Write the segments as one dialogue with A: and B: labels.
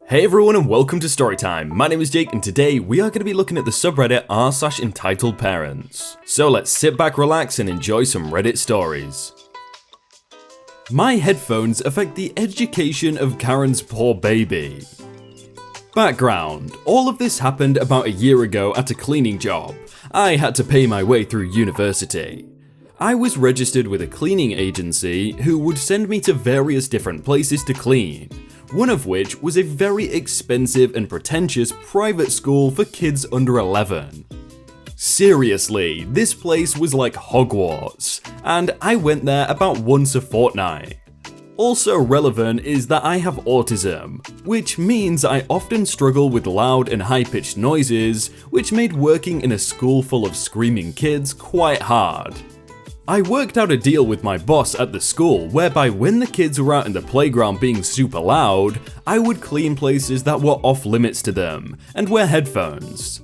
A: Hey everyone and welcome to Storytime. My name is Jake and today we are going to be looking at the subreddit r/entitledparents. So let's sit back, relax and enjoy some Reddit stories. My headphones affect the education of Karen's poor baby. Background: all of this happened about a year ago at a cleaning job. I had to pay my way through university. I was registered with a cleaning agency who would send me to various different places to clean, one of which was a very expensive and pretentious private school for kids under 11. Seriously, this place was like Hogwarts, and I went there about once a fortnight. Also relevant is that I have autism, which means I often struggle with loud and high-pitched noises, which made working in a school full of screaming kids quite hard. I worked out a deal with my boss at the school whereby when the kids were out in the playground being super loud, I would clean places that were off limits to them and wear headphones.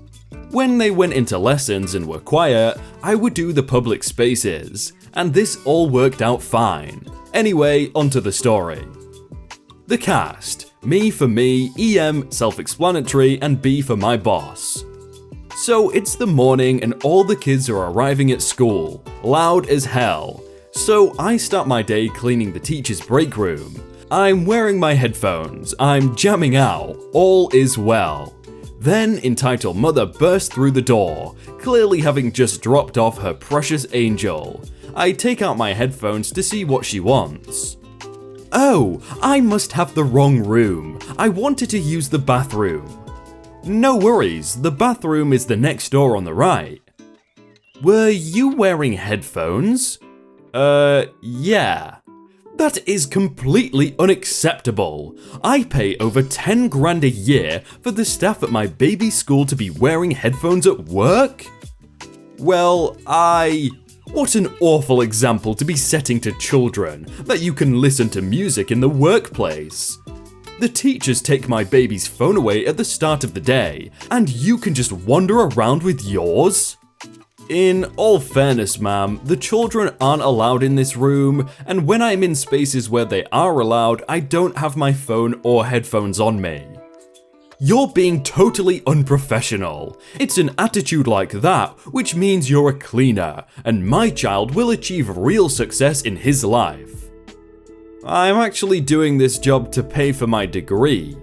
A: When they went into lessons and were quiet, I would do the public spaces, and this all worked out fine. Anyway, onto the story. The cast: me for me, EM self-explanatory, and B for my boss. So it's the morning and all the kids are arriving at school, loud as hell. So I start my day cleaning the teacher's break room. I'm wearing my headphones, I'm jamming out, all is well. Then entitled mother bursts through the door, clearly having just dropped off her precious angel. I take out my headphones to see what she wants. Oh, I must have the wrong room. I wanted to use the bathroom. No worries, the bathroom is the next door on the right. Were you wearing headphones? Yeah. That is completely unacceptable. I pay over 10 grand a year for the staff at my baby school to be wearing headphones at work? Well, what an awful example to be setting to children, that you can listen to music in the workplace. The teachers take my baby's phone away at the start of the day, and you can just wander around with yours? In all fairness, ma'am, the children aren't allowed in this room, and when I'm in spaces where they are allowed, I don't have my phone or headphones on me. You're being totally unprofessional. It's an attitude like that which means you're a cleaner, and my child will achieve real success in his life. I'm actually doing this job to pay for my degree.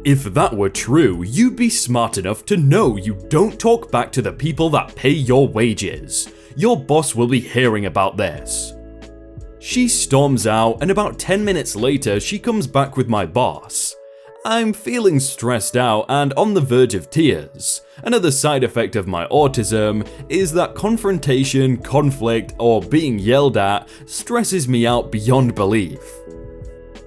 A: If that were true, you'd be smart enough to know you don't talk back to the people that pay your wages. Your boss will be hearing about this. She storms out, and about 10 minutes later, she comes back with my boss. I'm feeling stressed out and on the verge of tears. Another side effect of my autism is that confrontation, conflict, or being yelled at stresses me out beyond belief.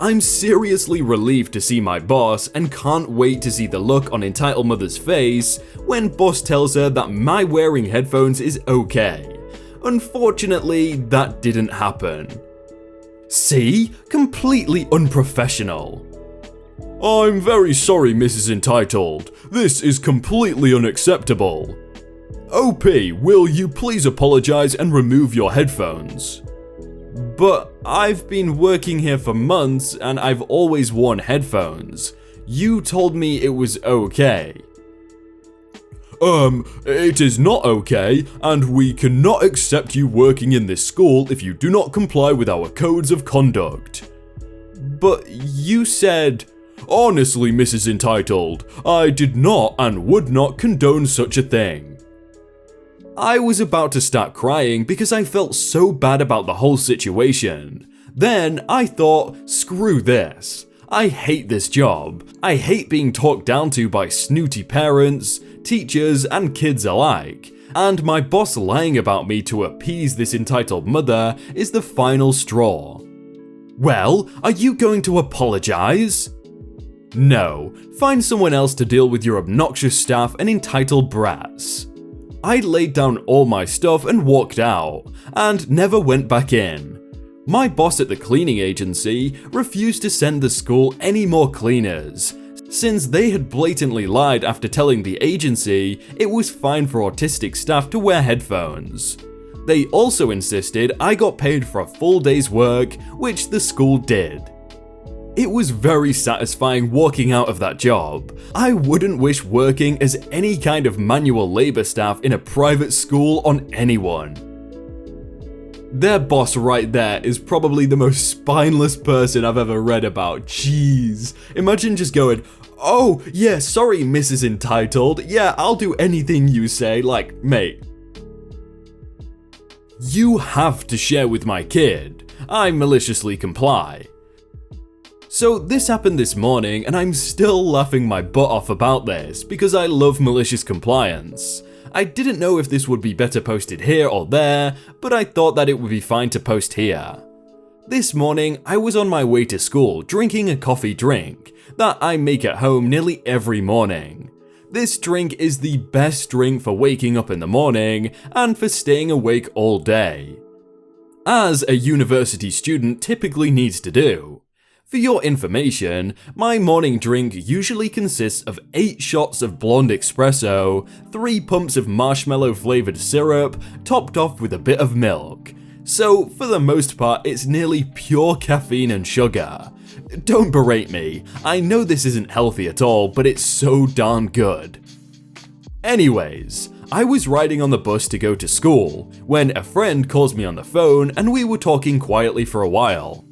A: I'm seriously relieved to see my boss and can't wait to see the look on entitled mother's face when boss tells her that my wearing headphones is okay. Unfortunately, that didn't happen. See? Completely unprofessional. I'm very sorry, Mrs. Entitled. This is completely unacceptable. OP, will you please apologize and remove your headphones? But I've been working here for months and I've always worn headphones. You told me it was okay. It is not okay, and we cannot accept you working in this school if you do not comply with our codes of conduct. But you said... Honestly, Mrs. Entitled, I did not and would not condone such a thing. I was about to start crying because I felt so bad about the whole situation. Then I thought, screw this. I hate this job. I hate being talked down to by snooty parents, teachers, and kids alike. And my boss lying about me to appease this entitled mother is the final straw. Well, are you going to apologize? No, find someone else to deal with your obnoxious staff and entitled brats. I laid down all my stuff and walked out, and never went back in. My boss at the cleaning agency refused to send the school any more cleaners, since they had blatantly lied after telling the agency it was fine for autistic staff to wear headphones. They also insisted I got paid for a full day's work, which the school did. It was very satisfying walking out of that job. I wouldn't wish working as any kind of manual labor staff in a private school on anyone. Their boss right there is probably the most spineless person I've ever read about. Jeez. Imagine just going, "Oh, yeah, sorry, Mrs. Entitled. Yeah, I'll do anything you say." Like, mate, you have to share with my kid. I maliciously comply. So this happened this morning, and I'm still laughing my butt off about this because I love malicious compliance. I didn't know if this would be better posted here or there, but I thought that it would be fine to post here. This morning, I was on my way to school drinking a coffee drink that I make at home nearly every morning. This drink is the best drink for waking up in the morning and for staying awake all day, as a university student typically needs to do. For your information, my morning drink usually consists of 8 shots of blonde espresso, 3 pumps of marshmallow flavored syrup, topped off with a bit of milk. So for the most part, it's nearly pure caffeine and sugar. Don't berate me, I know this isn't healthy at all, but it's so darn good. Anyways, I was riding on the bus to go to school when a friend calls me on the phone and we were talking quietly for a while.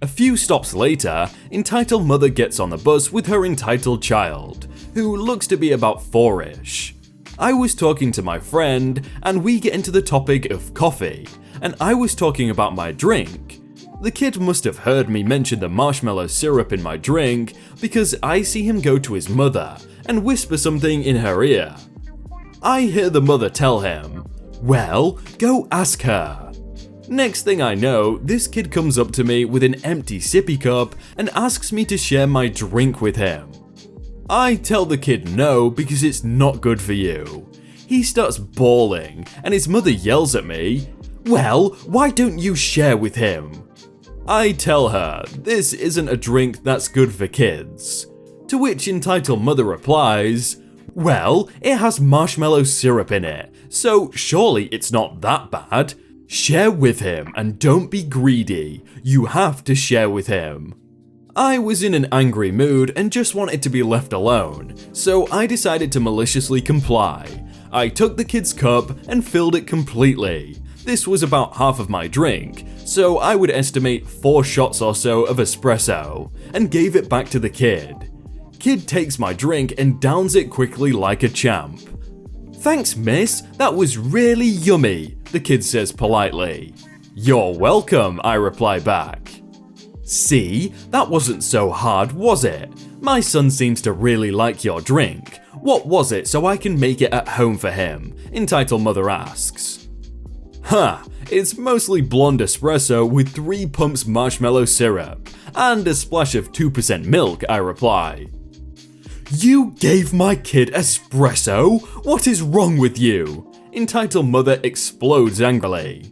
A: A few stops later, entitled mother gets on the bus with her entitled child, who looks to be about 4-ish. I was talking to my friend and we get into the topic of coffee, and I was talking about my drink. The kid must have heard me mention the marshmallow syrup in my drink because I see him go to his mother and whisper something in her ear. I hear the mother tell him, "Well, go ask her." Next thing I know, this kid comes up to me with an empty sippy cup and asks me to share my drink with him. I tell the kid no because it's not good for you. He starts bawling and his mother yells at me, "Well, why don't you share with him?" I tell her this isn't a drink that's good for kids. To which entitled mother replies, "Well, it has marshmallow syrup in it, so surely it's not that bad. Share with him and don't be greedy. You have to share with him." I was in an angry mood and just wanted to be left alone, so I decided to maliciously comply. I took the kid's cup and filled it completely. This was about half of my drink, so I would estimate 4 shots or so of espresso, and gave it back to the kid. Kid takes my drink and downs it quickly like a champ. "Thanks, miss, that was really yummy," the kid says politely. "You're welcome," I reply back. "See, that wasn't so hard, was it? My son seems to really like your drink. What was it so I can make it at home for him?" entitled mother asks. "Huh, it's mostly blonde espresso with 3 pumps marshmallow syrup and a splash of 2% milk," I reply. "You gave my kid espresso? What is wrong with you?" entitled mother explodes angrily.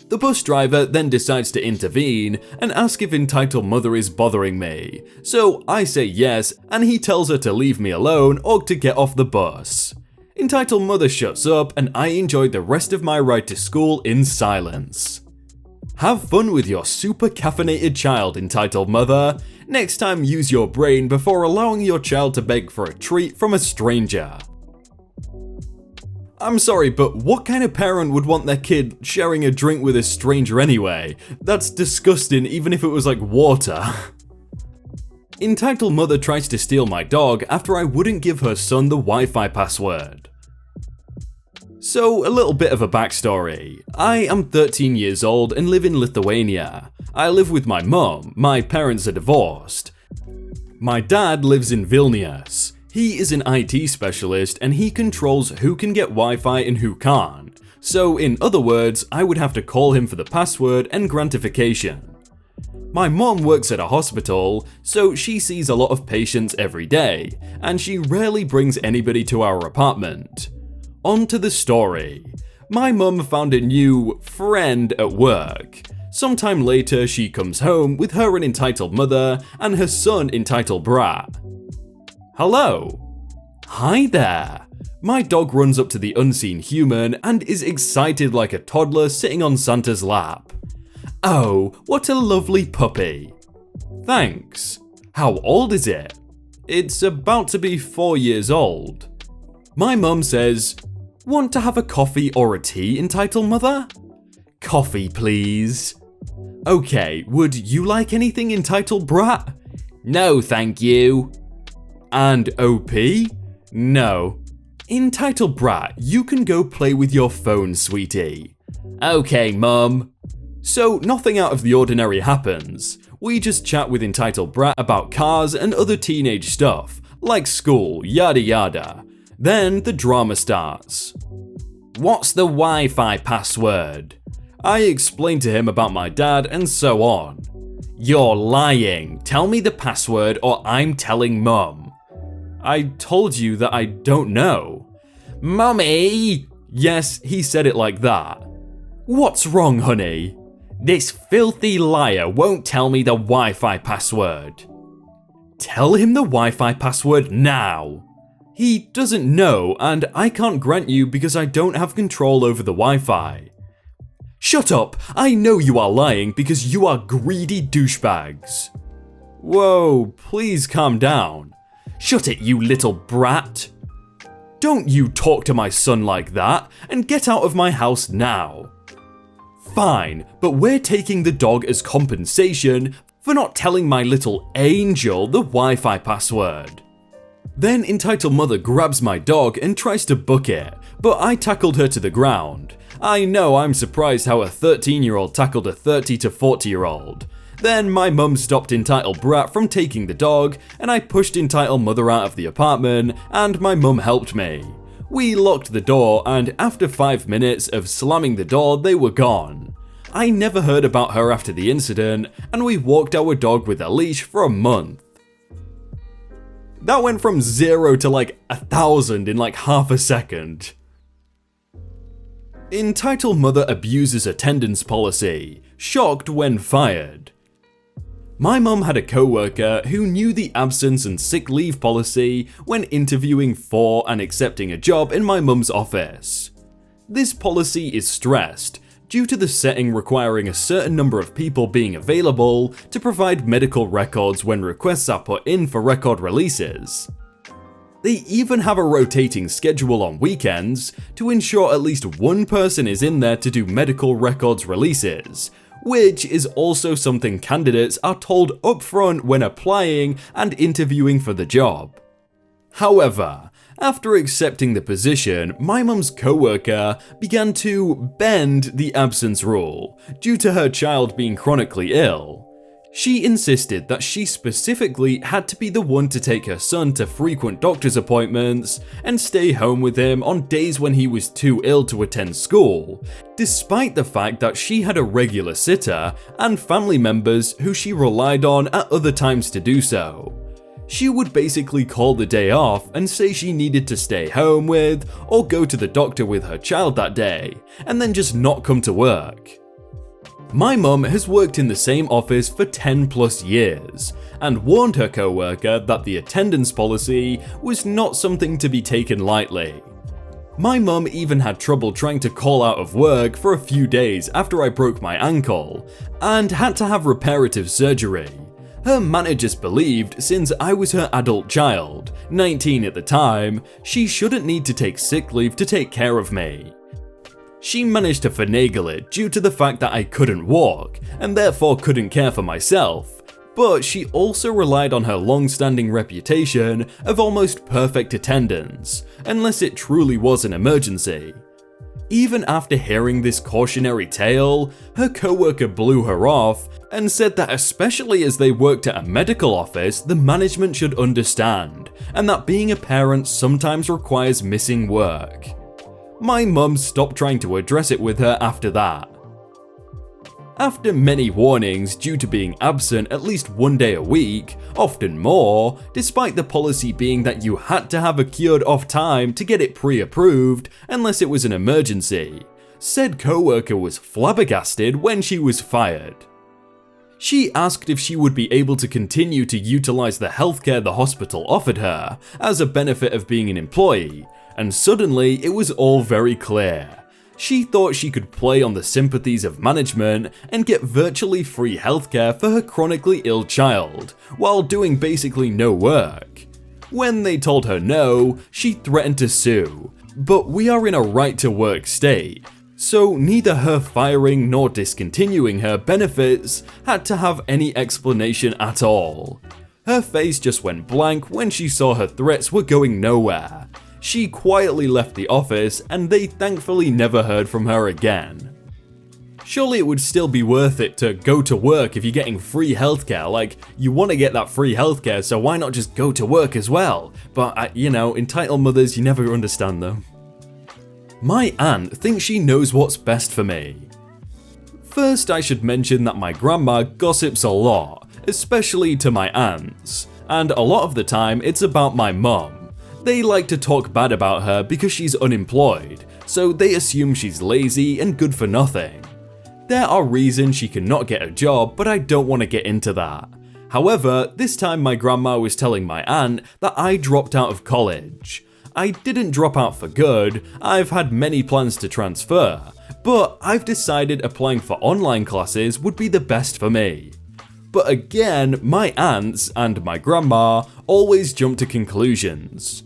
A: The bus driver then decides to intervene and ask if entitled mother is bothering me, so I say yes and he tells her to leave me alone or to get off the bus. Entitled mother shuts up and I enjoyed the rest of my ride to school in silence. Have fun with your super caffeinated child, entitled mother. Next time use your brain before allowing your child to beg for a treat from a stranger. I'm sorry, but what kind of parent would want their kid sharing a drink with a stranger anyway? That's disgusting even if it was like water. Entitled mother tries to steal my dog after I wouldn't give her son the Wi-Fi password. So, a little bit of a backstory. I am 13 years old and live in Lithuania. I live with my mum, my parents are divorced. My dad lives in Vilnius. He is an IT specialist and he controls who can get Wi-Fi and who can't. So in other words, I would have to call him for the password and grantification. My mom works at a hospital, so she sees a lot of patients every day, and she rarely brings anybody to our apartment. On to the story. My mum found a new friend at work. Sometime later, she comes home with her an entitled mother and her son entitled brat. Hello. Hi there. My dog runs up to the unseen human and is excited like a toddler sitting on Santa's lap. Oh, what a lovely puppy. Thanks. How old is it? It's about to be 4 years old. My mum says, want to have a coffee or a tea, entitled mother? Coffee, please. Okay, would you like anything, entitled brat? No, thank you. And OP? No. Entitled brat, you can go play with your phone, sweetie. Okay, mum. So nothing out of the ordinary happens. We just chat with entitled brat about cars and other teenage stuff, like school, yada yada. Then the drama starts. What's the Wi-Fi password? I explain to him about my dad and so on. You're lying. Tell me the password or I'm telling mum. I told you that I don't know. Mummy! Yes, he said it like that. What's wrong, honey? This filthy liar won't tell me the Wi-Fi password. Tell him the Wi-Fi password now. He doesn't know and I can't grant you because I don't have control over the Wi-Fi. Shut up! I know you are lying because you are greedy douchebags. Whoa, please calm down. Shut it, you little brat. Don't you talk to my son like that and get out of my house now. Fine, but we're taking the dog as compensation for not telling my little angel the Wi-Fi password. Then entitled mother grabs my dog and tries to book it, but I tackled her to the ground. I know I'm surprised how a 13-year-old tackled a 30 to 40-year-old. Then my mum stopped entitled brat from taking the dog and I pushed entitled mother out of the apartment and my mum helped me. We locked the door and after 5 minutes of slamming the door they were gone. I never heard about her after the incident and we walked our dog with a leash for a month. That went from 0 to like 1,000 in like half a second. Entitled mother abuses attendance policy, shocked when fired. My mum had a co-worker who knew the absence and sick leave policy when interviewing for and accepting a job in my mum's office. This policy is stressed due to the setting requiring a certain number of people being available to provide medical records when requests are put in for record releases. They even have a rotating schedule on weekends to ensure at least one person is in there to do medical records releases, which is also something candidates are told upfront when applying and interviewing for the job. However, after accepting the position, my mum's co-worker began to bend the absence rule due to her child being chronically ill. She insisted that she specifically had to be the one to take her son to frequent doctor's appointments and stay home with him on days when he was too ill to attend school, despite the fact that she had a regular sitter and family members who she relied on at other times to do so. She would basically call the day off and say she needed to stay home with or go to the doctor with her child that day, and then just not come to work. My mum has worked in the same office for 10 plus years and warned her co-worker that the attendance policy was not something to be taken lightly. My mum even had trouble trying to call out of work for a few days after I broke my ankle and had to have reparative surgery. Her managers believed since I was her adult child, 19 at the time, she shouldn't need to take sick leave to take care of me. She managed to finagle it due to the fact that I couldn't walk and therefore couldn't care for myself, but she also relied on her long-standing reputation of almost perfect attendance, unless it truly was an emergency. Even after hearing this cautionary tale, her co-worker blew her off and said that especially as they worked at a medical office, the management should understand, and that being a parent sometimes requires missing work. My mum stopped trying to address it with her after that. After many warnings due to being absent at least one day a week, often more, despite the policy being that you had to have a cured off time to get it pre-approved unless it was an emergency, said co-worker was flabbergasted when she was fired. She asked if she would be able to continue to utilize the healthcare the hospital offered her as a benefit of being an employee, and suddenly it was all very clear. She thought she could play on the sympathies of management and get virtually free healthcare for her chronically ill child, while doing basically no work. When they told her no, she threatened to sue, but we are in a right-to-work state, so neither her firing nor discontinuing her benefits had to have any explanation at all. Her face just went blank when she saw her threats were going nowhere. She quietly left the office and they thankfully never heard from her again. Surely it would still be worth it to go to work if you're getting free healthcare. Like, you want to get that free healthcare, so why not just go to work as well? But, entitled mothers, you never understand them. My aunt thinks she knows what's best for me. First, I should mention that my grandma gossips a lot, especially to my aunts, and a lot of the time it's about my mum. They like to talk bad about her because she's unemployed, so they assume she's lazy and good for nothing. There are reasons she cannot get a job, but I don't want to get into that. However, this time my grandma was telling my aunt that I dropped out of college. I didn't drop out for good, I've had many plans to transfer, but I've decided applying for online classes would be the best for me. But again, my aunts and my grandma always jump to conclusions.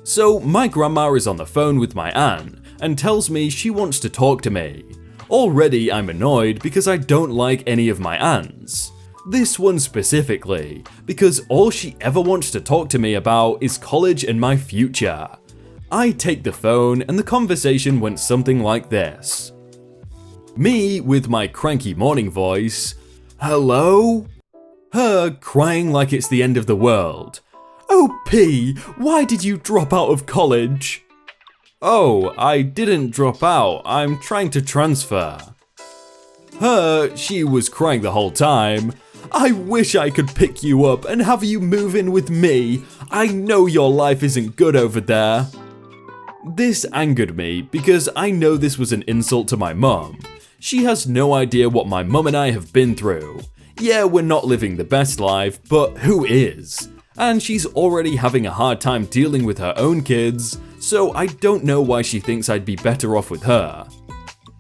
A: So my grandma is on the phone with my aunt and tells me she wants to talk to me. Already I'm annoyed because I don't like any of my aunts. This one specifically, because all she ever wants to talk to me about is college and my future. I take the phone and the conversation went something like this. Me with my cranky morning voice, "Hello?" Her crying like it's the end of the world. "Oh P, why did you drop out of college?" "Oh, I didn't drop out, I'm trying to transfer." Her, she was crying the whole time. "I wish I could pick you up and have you move in with me. I know your life isn't good over there." This angered me because I know this was an insult to my mum. She has no idea what my mum and I have been through. Yeah, we're not living the best life, but who is? And she's already having a hard time dealing with her own kids, so I don't know why she thinks I'd be better off with her.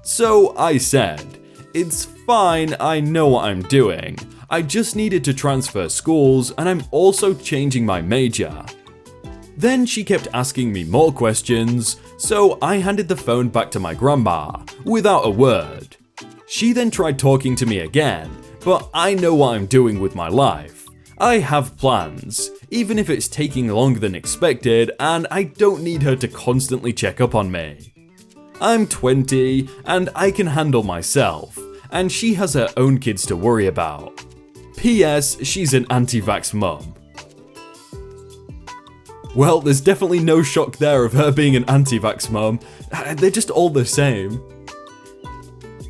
A: So I said, "It's fine, I know what I'm doing. I just needed to transfer schools and I'm also changing my major." Then she kept asking me more questions, so I handed the phone back to my grandma, without a word. She then tried talking to me again, but I know what I'm doing with my life. I have plans, even if it's taking longer than expected, and I don't need her to constantly check up on me. I'm 20, and I can handle myself, and she has her own kids to worry about. P.S. She's an anti-vax mum. Well, there's definitely no shock there of her being an anti-vax mum. They're just all the same.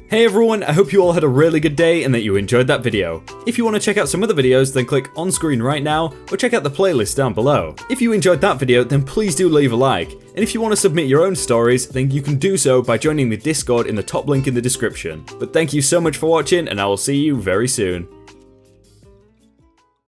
A: Hey everyone, I hope you all had a really good day and that you enjoyed that video. If you want to check out some other videos, then click on screen right now, or check out the playlist down below. If you enjoyed that video, then please do leave a like. And if you want to submit your own stories, then you can do so by joining the Discord in the top link in the description. But thank you so much for watching, and I will see you very soon.